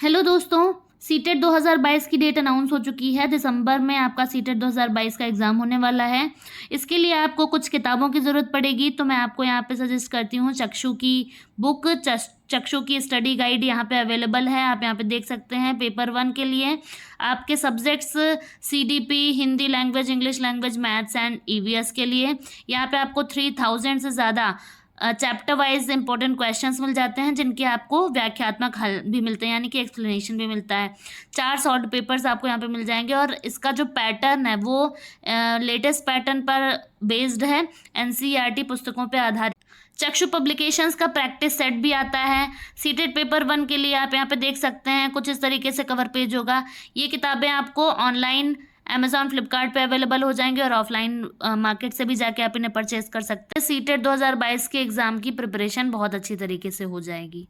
Hello दोस्तों, CTET 2022 की date announce हो चुकी है। दिसंबर में आपका सीटेट 2022 का एग्ज़ाम होने वाला है। इसके लिए आपको कुछ किताबों की ज़रूरत पड़ेगी, तो मैं आपको यहाँ पे सजेस्ट करती हूँ चक्षु की बुक। चक्षु की स्टडी गाइड यहाँ पे अवेलेबल है, आप यहाँ पे देख सकते हैं। पेपर 1 के लिए आपके subjects CDP, Hindi language, English language, maths and EVS के लिए यहाँ पे आपको 3000 से ज़्यादा चैप्टर वाइज इंपॉर्टेंट क्वेश्चंस मिल जाते हैं, जिनके आपको व्याख्यात्मक हल भी मिलते हैं, यानी कि एक्सप्लेनेशन भी मिलता है। 4 शॉर्ट पेपर्स आपको यहाँ पे मिल जाएंगे और इसका जो पैटर्न है वो लेटेस्ट पैटर्न पर बेस्ड है, एनसीईआरटी पुस्तकों पे आधारित। चक्षु पब्लिकेशंस का प्रैक्टिस सेट भी आता है। सीटेट पेपर 1 के लिए आप यहाँ पे देख सकते हैं, कुछ इस तरीके से कवर पेज होगा। ये किताबें आपको ऑनलाइन अमेजॉन फ्लिपकार्ट पे अवेलेबल हो जाएंगे और ऑफलाइन मार्केट से भी जाके आप इन्हें परचेज कर सकते हैं। सीटेट 2022 के एग्ज़ाम की प्रिपरेशन बहुत अच्छी तरीके से हो जाएगी।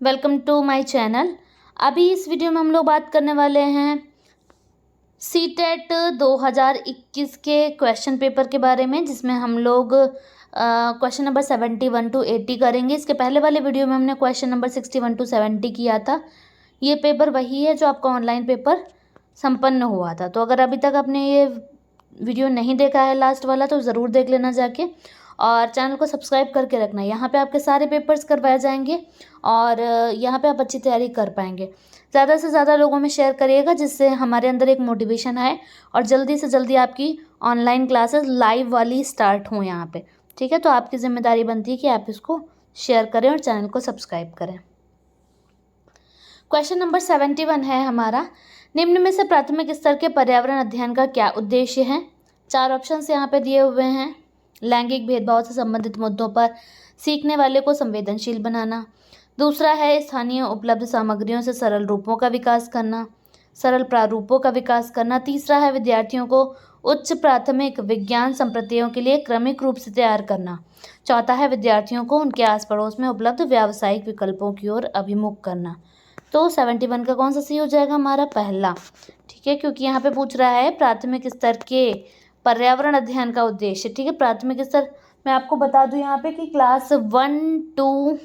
Welcome to my channel. अभी इस वीडियो में हम लोग बात करने वाले हैं सीटेट 2021 के क्वेश्चन पेपर के बारे में, जिसमें हम लोग क्वेश्चन नंबर 71 to 80 करेंगे। इसके पहले वाले वीडियो में हमने क्वेश्चन नंबर 61 to 70 किया था। ये पेपर वही है जो आपका ऑनलाइन पेपर संपन्न हुआ था। तो अगर अभी तक आपने ये वीडियो नहीं देखा है लास्ट वाला, तो ज़रूर देख लेना जाके, और चैनल को सब्सक्राइब करके रखना। यहाँ पे आपके सारे पेपर्स करवाए जाएंगे और यहाँ पे आप अच्छी तैयारी कर पाएंगे। ज़्यादा से ज़्यादा लोगों में शेयर करिएगा, जिससे हमारे अंदर एक मोटिवेशन आए और जल्दी से जल्दी आपकी ऑनलाइन क्लासेस लाइव वाली स्टार्ट हों यहाँ पे। ठीक है, तो आपकी जिम्मेदारी बनती है कि आप इसको शेयर करें और चैनल को सब्सक्राइब करें। क्वेश्चन नंबर 71 है हमारा, निम्न में से प्राथमिक स्तर के पर्यावरण अध्ययन का क्या उद्देश्य है। 4 ऑप्शंस यहाँ पे दिए हुए हैं। लैंगिक भेदभाव से संबंधित मुद्दों पर सीखने वाले को संवेदनशील बनाना। दूसरा है स्थानीय उपलब्ध सामग्रियों से सरल रूपों का विकास करना, सरल प्रारूपों का विकास करना। तीसरा है विद्यार्थियों को उच्च प्राथमिक विज्ञान संप्रदायों के लिए क्रमिक रूप से तैयार करना। चौथा है विद्यार्थियों को उनके आस पड़ोस में उपलब्ध व्यावसायिक विकल्पों की ओर अभिमुख करना। तो 71 का कौन सा सही हो जाएगा हमारा? पहला। ठीक है, क्योंकि यहाँ पे पूछ रहा है प्राथमिक स्तर के पर्यावरण अध्ययन का उद्देश्य। ठीक है, प्राथमिक स्तर मैं आपको बता दूं यहाँ पे कि क्लास 1-2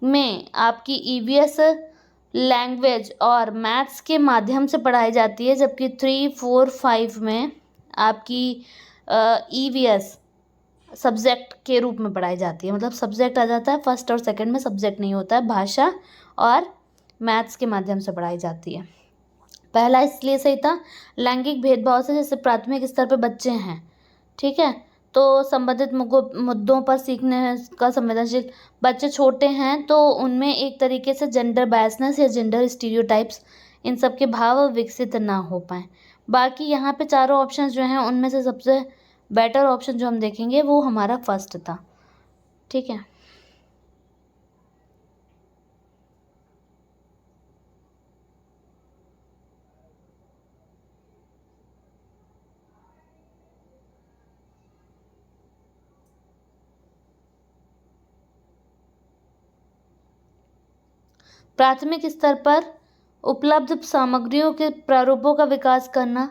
में आपकी ईवीएस लैंग्वेज और मैथ्स के माध्यम से पढ़ाई जाती है, जबकि 3-4-5 में आपकी ईवीएस सब्जेक्ट के रूप में पढ़ाई जाती है। मतलब सब्जेक्ट आ जाता है, फर्स्ट और सेकंड में सब्जेक्ट नहीं होता है, भाषा और मैथ्स के माध्यम से पढ़ाई जाती है। पहला इसलिए सही था, लैंगिक भेदभाव से जैसे प्राथमिक स्तर पर बच्चे हैं, ठीक है, तो संबंधित मुद्दों पर सीखने का संवेदनशील। बच्चे छोटे हैं तो उनमें एक तरीके से जेंडर बायसनेस या जेंडर स्टीरियोटाइप्स, इन सब के भाव विकसित ना हो पाए। बाकी यहाँ पे चारों ऑप्शन जो हैं उनमें से सबसे बेटर ऑप्शन जो हम देखेंगे वो हमारा फर्स्ट था। ठीक है, प्राथमिक स्तर पर उपलब्ध सामग्रियों के प्रारूपों का विकास करना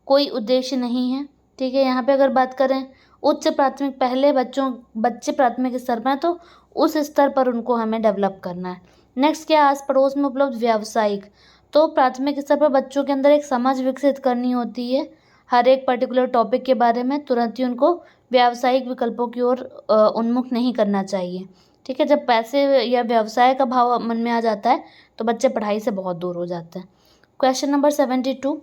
कोई उद्देश्य नहीं है। ठीक है, यहाँ पे अगर बात करें उच्च प्राथमिक, पहले बच्चे प्राथमिक स्तर पर हैं तो उस स्तर पर उनको हमें डेवलप करना है। नेक्स्ट क्या, आस पड़ोस में उपलब्ध व्यावसायिक, तो प्राथमिक स्तर पर बच्चों के अंदर एक समझ विकसित करनी होती है हर एक पर्टिकुलर टॉपिक के बारे में, तुरंत ही उनको व्यावसायिक विकल्पों की ओर उन्मुख नहीं करना चाहिए। ठीक है, जब पैसे या व्यवसाय का भाव मन में आ जाता है तो बच्चे पढ़ाई से बहुत दूर हो जाते हैं। क्वेश्चन नंबर 72,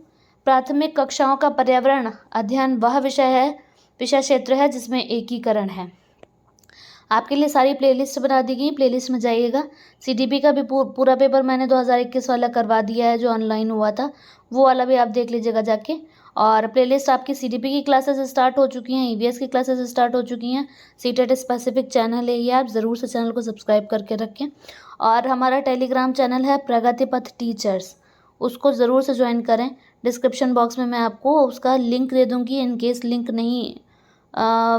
प्राथमिक कक्षाओं का पर्यावरण अध्ययन वह विषय क्षेत्र है जिसमें एकीकरण है। आपके लिए सारी प्लेलिस्ट बना दी गई, प्लेलिस्ट में जाइएगा। सीडीपी का भी पूरा पेपर मैंने 2021 वाला करवा दिया है, जो ऑनलाइन हुआ था, वो वाला भी आप देख लीजिएगा जाके। और प्लेलिस्ट आपकी सीडीपी की क्लासेस स्टार्ट हो चुकी हैं, ईवीएस की क्लासेस स्टार्ट हो चुकी हैं। सीटेट स्पेसिफिक चैनल है ये, आप ज़रूर से चैनल को सब्सक्राइब करके रखें। और हमारा टेलीग्राम चैनल है प्रगति पथ टीचर्स, उसको ज़रूर से ज्वाइन करें। डिस्क्रिप्शन बॉक्स में मैं आपको उसका लिंक दे दूँगी। इन केस लिंक नहीं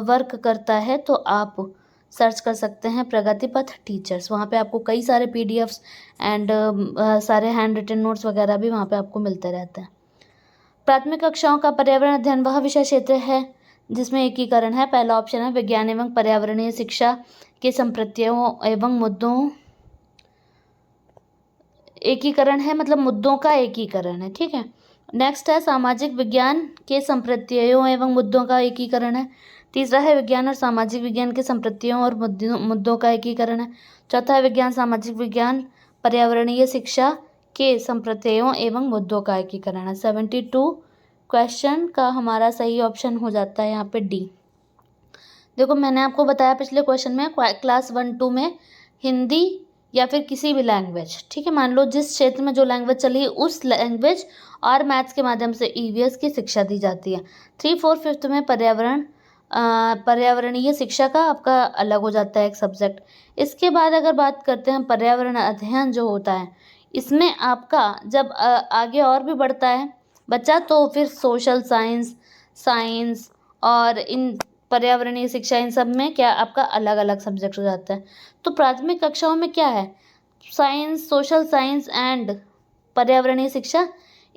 वर्क करता है तो आप सर्च कर सकते हैं प्रगति पथ टीचर्स। वहाँ पे आपको कई सारे पीडीएफ्स एंड सारे हैंड रिटन नोट्स वगैरह भी वहाँ पे आपको मिलते रहते हैं। प्राथमिक कक्षाओं का पर्यावरण अध्ययन वह विषय क्षेत्र है जिसमें एकीकरण है। पहला ऑप्शन है विज्ञान एवं पर्यावरणीय शिक्षा के संप्रत्ययों एवं मुद्दों एकीकरण है, मतलब मुद्दों का एकीकरण है, ठीक है। नेक्स्ट है सामाजिक विज्ञान के संप्रत्ययों एवं मुद्दों का एकीकरण है। तीसरा है विज्ञान और सामाजिक विज्ञान के संप्रत्ययों और मुद्दों का एकीकरण है। चौथा है विज्ञान सामाजिक विज्ञान पर्यावरणीय शिक्षा के संप्रत्ययों एवं मुद्दों का एकीकरण है। 72 क्वेश्चन का हमारा सही ऑप्शन हो जाता है यहाँ पे डी। देखो मैंने आपको बताया पिछले क्वेश्चन में क्लास 1-2 में हिंदी या फिर किसी भी लैंग्वेज, ठीक है, मान लो जिस क्षेत्र में जो लैंग्वेज चली उस लैंग्वेज और मैथ्स के माध्यम से ईवीएस की शिक्षा दी जाती है। 3, 4, 5 में पर्यावरणीय शिक्षा का आपका अलग हो जाता है एक सब्जेक्ट। इसके बाद अगर बात करते हैं पर्यावरण अध्ययन जो होता है, इसमें आपका जब आगे और भी बढ़ता है बच्चा तो फिर सोशल साइंस और इन पर्यावरणीय शिक्षा इन सब में क्या आपका अलग अलग सब्जेक्ट हो जाता है। तो प्राथमिक कक्षाओं में क्या है, साइंस, सोशल साइंस एंड पर्यावरणीय शिक्षा,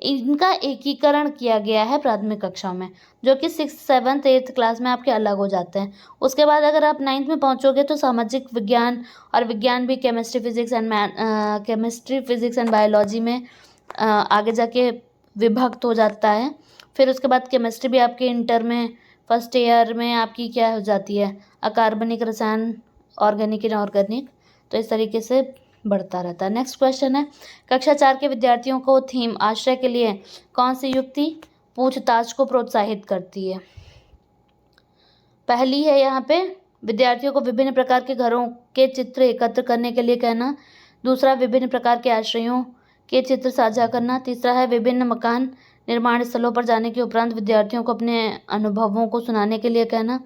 इनका एकीकरण किया गया है प्राथमिक कक्षाओं में, जो कि 6th, 7th, 8th क्लास में आपके अलग हो जाते हैं। उसके बाद अगर आप 9th में पहुंचोगे तो सामाजिक विज्ञान और विज्ञान भी केमिस्ट्री, फिजिक्स एंड बायोलॉजी में आगे जाके विभक्त हो जाता है। फिर उसके बाद केमिस्ट्री भी आपके इंटर में फर्स्ट ईयर में आपकी क्या हो जाती है, अकार्बनिक, रसायन, ऑर्गेनिक, इनऑर्गेनिक, तो इस तरीके से बढ़ता रहता है। नेक्स्ट क्वेश्चन है कक्षा 4 के विद्यार्थियों को थीम आश्रय के लिए कौन सी युक्ति पूछताछ को प्रोत्साहित करती है। पहली है यहाँ पे विद्यार्थियों को विभिन्न प्रकार के घरों के चित्र एकत्र करने के लिए कहना। दूसरा विभिन्न प्रकार के आश्रयों के चित्र साझा करना। तीसरा है विभिन्न मकान निर्माण स्थलों पर जाने के उपरांत विद्यार्थियों को अपने अनुभवों को सुनाने के लिए कहना।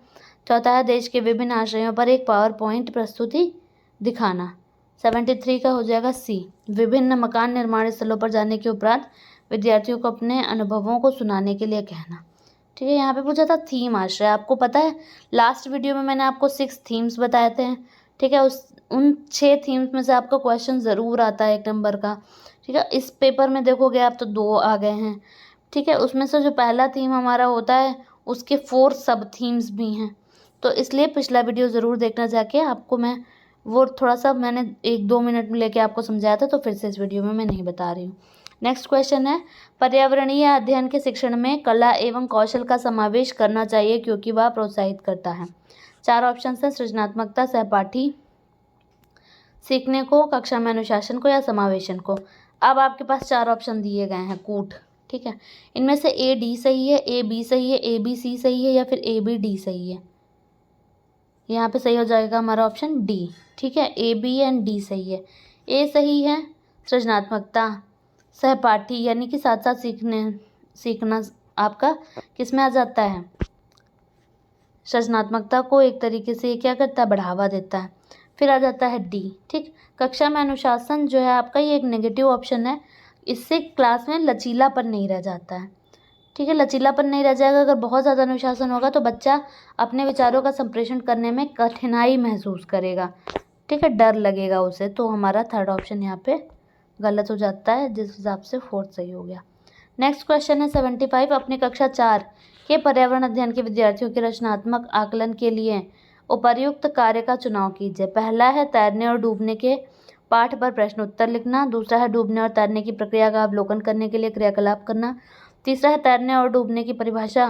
चौथा है देश के विभिन्न आश्रयों पर एक पावर पॉइंट प्रस्तुति दिखाना। 73 का हो जाएगा सी, विभिन्न मकान निर्माण स्थलों पर जाने के उपरांत विद्यार्थियों को अपने अनुभवों को सुनाने के लिए कहना। ठीक है, यहाँ पे पूछा था थीम आश्रय। आपको पता है लास्ट वीडियो में मैंने आपको 6 थीम्स बताए थे, ठीक है, उन 6 थीम्स में से आपका क्वेश्चन ज़रूर आता है 1 नंबर का। ठीक है, इस पेपर में देखोगे आप तो 2 आ गए हैं। ठीक है, उसमें से जो पहला थीम हमारा होता है उसके 4 सब थीम्स भी हैं, तो इसलिए पिछला वीडियो ज़रूर देखना जाके। आपको मैं वो थोड़ा सा मैंने 1-2 मिनट में लेके आपको समझाया था, तो फिर से इस वीडियो में मैं नहीं बता रही हूँ। नेक्स्ट क्वेश्चन है पर्यावरणीय अध्ययन के शिक्षण में कला एवं कौशल का समावेश करना चाहिए क्योंकि वह प्रोत्साहित करता है। 4 ऑप्शन है सृजनात्मकता, सहपाठी सीखने को, कक्षा में अनुशासन को या समावेशन को। अब आपके पास 4 ऑप्शन दिए गए हैं कूट। ठीक है, इनमें से ए डी सही है, ए बी सही है, ए बी सी सही है या फिर ए बी डी सही है। यहाँ पे सही हो जाएगा हमारा ऑप्शन डी। ठीक है, ए बी एंड डी सही है। ए सही है सृजनात्मकता, सहपाठी यानी कि साथ साथ सीखना आपका किस में आ जाता है, सृजनात्मकता को एक तरीके से क्या करता है, बढ़ावा देता है। फिर आ जाता है डी। ठीक, कक्षा में अनुशासन जो है आपका ये एक नेगेटिव ऑप्शन है, इससे क्लास में लचीलापन नहीं रह जाता है। ठीक है, लचीलापन नहीं रह जाएगा। अगर बहुत ज़्यादा अनुशासन होगा तो बच्चा अपने विचारों का संप्रेषण करने में कठिनाई महसूस करेगा। ठीक है, डर लगेगा उसे। तो हमारा 3rd ऑप्शन यहाँ पे गलत हो जाता है, जिस हिसाब से 4th सही हो गया। नेक्स्ट क्वेश्चन है 75 अपनी कक्षा 4 के पर्यावरण अध्ययन के विद्यार्थियों के रचनात्मक आकलन के लिए उपर्युक्त कार्य का चुनाव कीजिए। पहला है तैरने और डूबने के पाठ पर प्रश्न उत्तर लिखना। दूसरा है डूबने और तैरने की प्रक्रिया का अवलोकन करने के लिए क्रियाकलाप करना। तीसरा है तैरने और डूबने की परिभाषा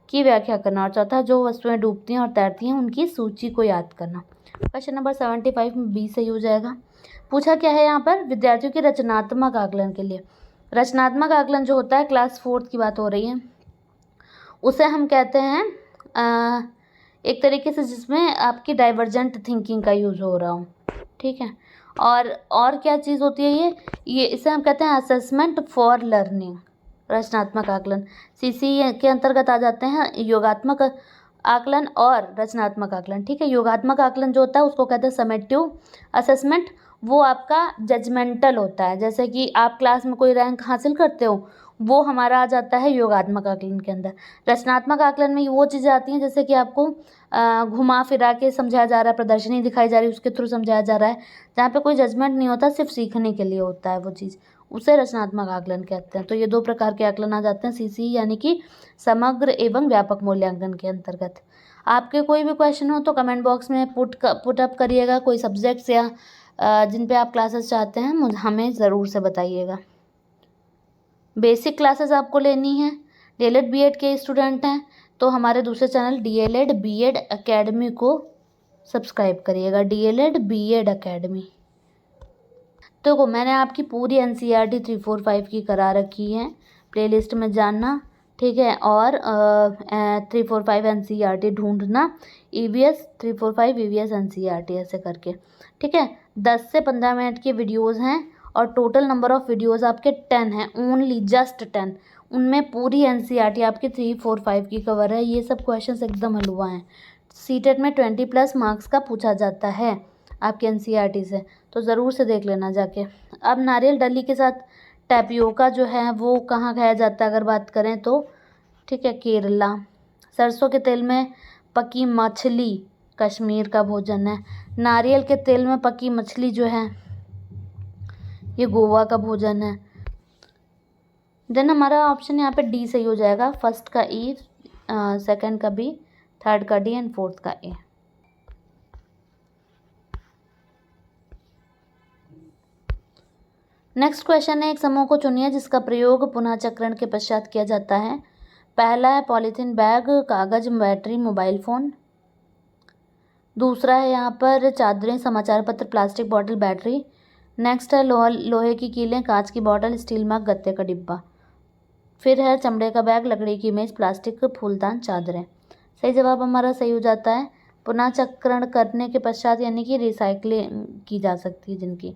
की व्याख्या करना। और चौथा जो वस्तुएं डूबती हैं और तैरती हैं उनकी सूची को याद करना। क्वेश्चन नंबर 75 में बी सही हो जाएगा। पूछा क्या है यहाँ पर, विद्यार्थियों के रचनात्मक आकलन के लिए। रचनात्मक आकलन जो होता है क्लास 4th की बात हो रही है, उसे हम कहते हैं एक तरीके से जिसमें आपकी डाइवर्जेंट थिंकिंग का यूज़ हो रहा हो। ठीक है, और क्या चीज़ होती है ये इसे हम कहते हैं असेसमेंट फॉर लर्निंग। रचनात्मक आकलन सीसी के अंतर्गत आ जाते हैं योगात्मक आकलन और रचनात्मक आकलन। ठीक है, योगात्मक आकलन जो होता है उसको कहते हैं समेटिव असेसमेंट, वो आपका जजमेंटल होता है। जैसे कि आप क्लास में कोई रैंक हासिल करते हो, वो हमारा आ जाता है योगात्मक आकलन के अंदर। रचनात्मक आकलन में वो चीज़ें आती हैं जैसे कि आपको घुमा फिरा के समझाया जा रहा है, प्रदर्शनी दिखाई जा रही है, उसके थ्रू समझाया जा रहा है, जहाँ पे कोई जजमेंट नहीं होता, सिर्फ सीखने के लिए होता है वो चीज़, उसे रचनात्मक आकलन कहते हैं। तो ये 2 प्रकार के आकलन आ जाते हैं सीसी यानी कि समग्र एवं व्यापक मूल्यांकन के अंतर्गत। आपके कोई भी क्वेश्चन हो तो कमेंट बॉक्स में पुट अप करिएगा। कोई सब्जेक्ट्स या जिन पे आप क्लासेस चाहते हैं हमें ज़रूर से बताइएगा। बेसिक क्लासेस आपको लेनी है, DLED B.Ed के स्टूडेंट हैं तो हमारे दूसरे चैनल DLED B.Ed अकेडमी को सब्सक्राइब करिएगा, DLED B.Ed अकेडमी। तो मैंने आपकी पूरी NCERT 345 की करा रखी है, प्लेलिस्ट में जानना, ठीक है। और 345 NCERT ढूंढना, EVS 345 EVS NCERT ऐसे करके, ठीक है। 10 से 15 मिनट की वीडियोस हैं और टोटल नंबर ऑफ़ वीडियोस आपके 10 हैं, ओनली जस्ट 10। उनमें पूरी NCERT आपकी 345 की कवर है। ये सब क्वेश्चंस एकदम हलवा हैं। सीटेट में 20+ मार्क्स का पूछा जाता है आपके NCERT से, तो ज़रूर से देख लेना जाके। अब नारियल डली के साथ टैपियोका जो है वो कहाँ खाया जाता है अगर बात करें तो, ठीक है, केरला। सरसों के तेल में पकी मछली कश्मीर का भोजन है। नारियल के तेल में पकी मछली जो है ये गोवा का भोजन है। देन हमारा ऑप्शन यहाँ पे डी सही हो जाएगा। फर्स्ट का ई, सेकंड का बी, थर्ड का डी एंड फोर्थ का ए। नेक्स्ट क्वेश्चन है, एक समूह को चुनिए जिसका प्रयोग पुनः चक्रण के पश्चात किया जाता है। पहला है पॉलीथीन बैग, कागज, बैटरी, मोबाइल फ़ोन। दूसरा है यहाँ पर चादरें, समाचार पत्र, प्लास्टिक बॉटल, बैटरी। नेक्स्ट है लोहे की कीलें, कांच की बॉटल, स्टील मग, गत्ते का डिब्बा। फिर है चमड़े का बैग, लकड़ी की मेज, प्लास्टिक फूलदान, चादरें। सही जवाब हमारा सही हो जाता है पुनः चक्रण करने के पश्चात, यानी कि रिसाइकलिंग की जा सकती है जिनकी।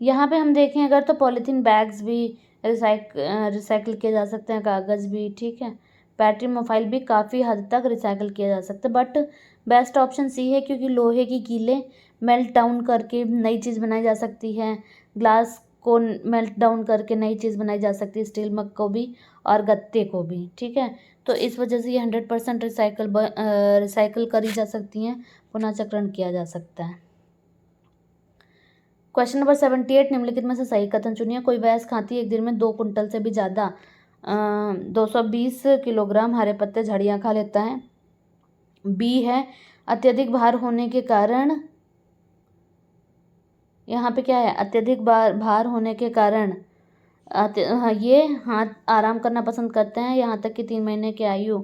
यहाँ पे हम देखें अगर तो पॉलीथीन बैग्स भी रिसाइकिल किए जा सकते हैं, कागज़ भी, ठीक है। बैटरी, मोबाइल भी काफ़ी हद तक रिसाइकिल किया जा सकता है, बट बेस्ट ऑप्शन सी है क्योंकि लोहे की कीलें मेल्ट डाउन करके नई चीज़ बनाई जा सकती है, ग्लास को मेल्ट डाउन करके नई चीज़ बनाई जा सकती है, स्टील मग को भी और गत्ते को भी, ठीक है। तो इस वजह से ये 100% रिसाइकिल करी जा सकती हैं, पुनः चक्रण किया जा सकता है। क्वेश्चन नंबर 78, निम्नलिखित में से सही कथन चुनिए। कोई वयस्क हाथी एक दिन में 2 कुंटल से भी ज़्यादा 220 किलोग्राम हरे पत्ते झाड़ियाँ खा लेता है। बी है अत्यधिक भार होने के कारण, यहाँ पे क्या है, अत्यधिक भार होने के कारण ये हाथ आराम करना पसंद करते हैं, यहाँ तक कि 3 महीने की आयु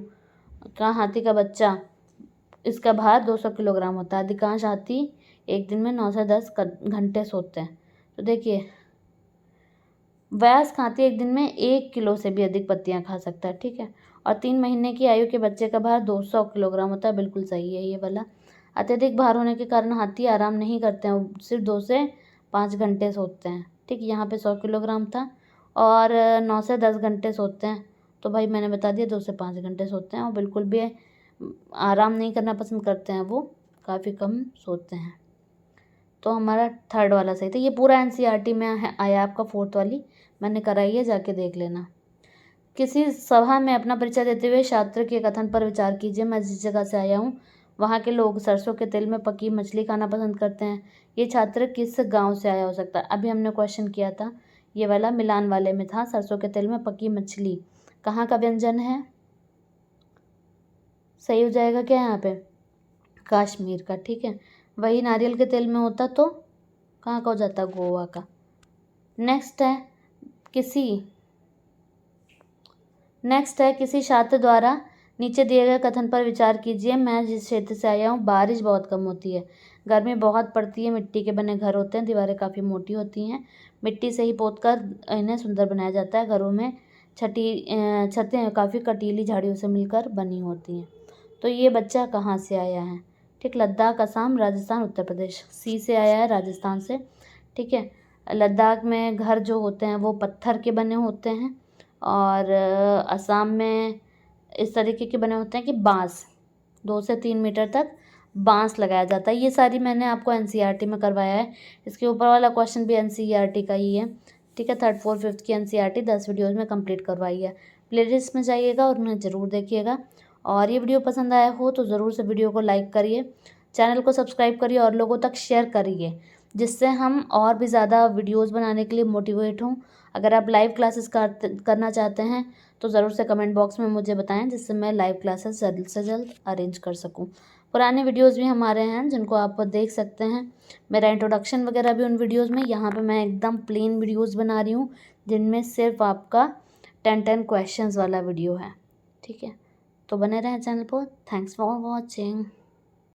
का हाथी का बच्चा, इसका भार 200 किलोग्राम होता है। अधिकांश हाथी एक दिन में 9 से 10 घंटे सोते हैं। तो देखिए वयस्क हाथी एक दिन में 1 किलो से भी अधिक पत्तियां खा सकता है, ठीक है। और 3 महीने की आयु के बच्चे का भार 200 किलोग्राम होता है, बिल्कुल सही है ये वाला। अत्यधिक भार होने के कारण हाथी आराम नहीं करते हैं, सिर्फ 2 से 5 घंटे सोते हैं, ठीक। यहाँ पे 100 किलोग्राम था और 9 से 10 घंटे सोते हैं, तो भाई मैंने बता दिया 2 से 5 घंटे सोते हैं। और बिल्कुल भी आराम नहीं करना पसंद करते हैं, वो काफ़ी कम सोते हैं। तो हमारा थर्ड वाला सही था। ये पूरा NCERT में आया आपका, फोर्थ वाली मैंने कराई है, जाके देख लेना। किसी सभा में अपना परिचय देते हुए छात्र के कथन पर विचार कीजिए। मैं जिस जगह से आया हूँ वहाँ के लोग सरसों के तेल में पकी मछली खाना पसंद करते हैं। ये छात्र किस गांव से आया हो सकता है? अभी हमने क्वेश्चन किया था, ये वाला मिलान वाले में था, सरसों के तेल में पकी मछली कहाँ का व्यंजन है? सही हो जाएगा क्या यहाँ पे? कश्मीर का, ठीक है। वही नारियल के तेल में होता तो कहाँ का हो जाता? गोवा का। नेक्स्ट है किसी छात्र द्वारा नीचे दिए गए कथन पर विचार कीजिए। मैं जिस क्षेत्र से आया हूँ बारिश बहुत कम होती है, गर्मी बहुत पड़ती है, मिट्टी के बने घर होते हैं, दीवारें काफ़ी मोटी होती हैं, मिट्टी से ही पोतकर इन्हें सुंदर बनाया जाता है, घरों में छतें काफ़ी कटीली झाड़ियों से मिलकर बनी होती हैं। तो ये बच्चा कहाँ से आया है? ठीक, लद्दाख, असम, राजस्थान, उत्तर प्रदेश। सी से आया है, राजस्थान से, ठीक है। लद्दाख में घर जो होते हैं वो पत्थर के बने होते हैं और असम में इस तरीके के बने होते हैं कि बांस, 2 से 3 मीटर तक बांस लगाया जाता है। ये सारी मैंने आपको NCERT में करवाया है। इसके ऊपर वाला क्वेश्चन भी NCERT का ही है, ठीक है। 3rd 4th 5th की NCERT 10 वीडियोज़ में कंप्लीट करवाई है। प्लेलिस्ट में जाइएगा और उन्हें ज़रूर देखिएगा। और ये वीडियो पसंद आया हो तो ज़रूर से वीडियो को लाइक करिए, चैनल को सब्सक्राइब करिए और लोगों तक शेयर करिए, जिससे हम और भी ज़्यादा वीडियोज़ बनाने के लिए मोटिवेट हों। अगर आप लाइव क्लासेस करना चाहते हैं तो ज़रूर से कमेंट बॉक्स में मुझे बताएं, जिससे मैं लाइव क्लासेस जल्द से जल्द अरेंज कर सकूं। पुराने वीडियोज़ भी हमारे हैं जिनको आप देख सकते हैं। मेरा इंट्रोडक्शन वगैरह भी उन वीडियोज़ में। यहाँ पे मैं एकदम प्लेन वीडियोज़ बना रही हूँ जिनमें सिर्फ आपका 10 क्वेश्चंस वाला वीडियो है। ठीक है, तो बने रहें चैनल पर। Thanks for watching.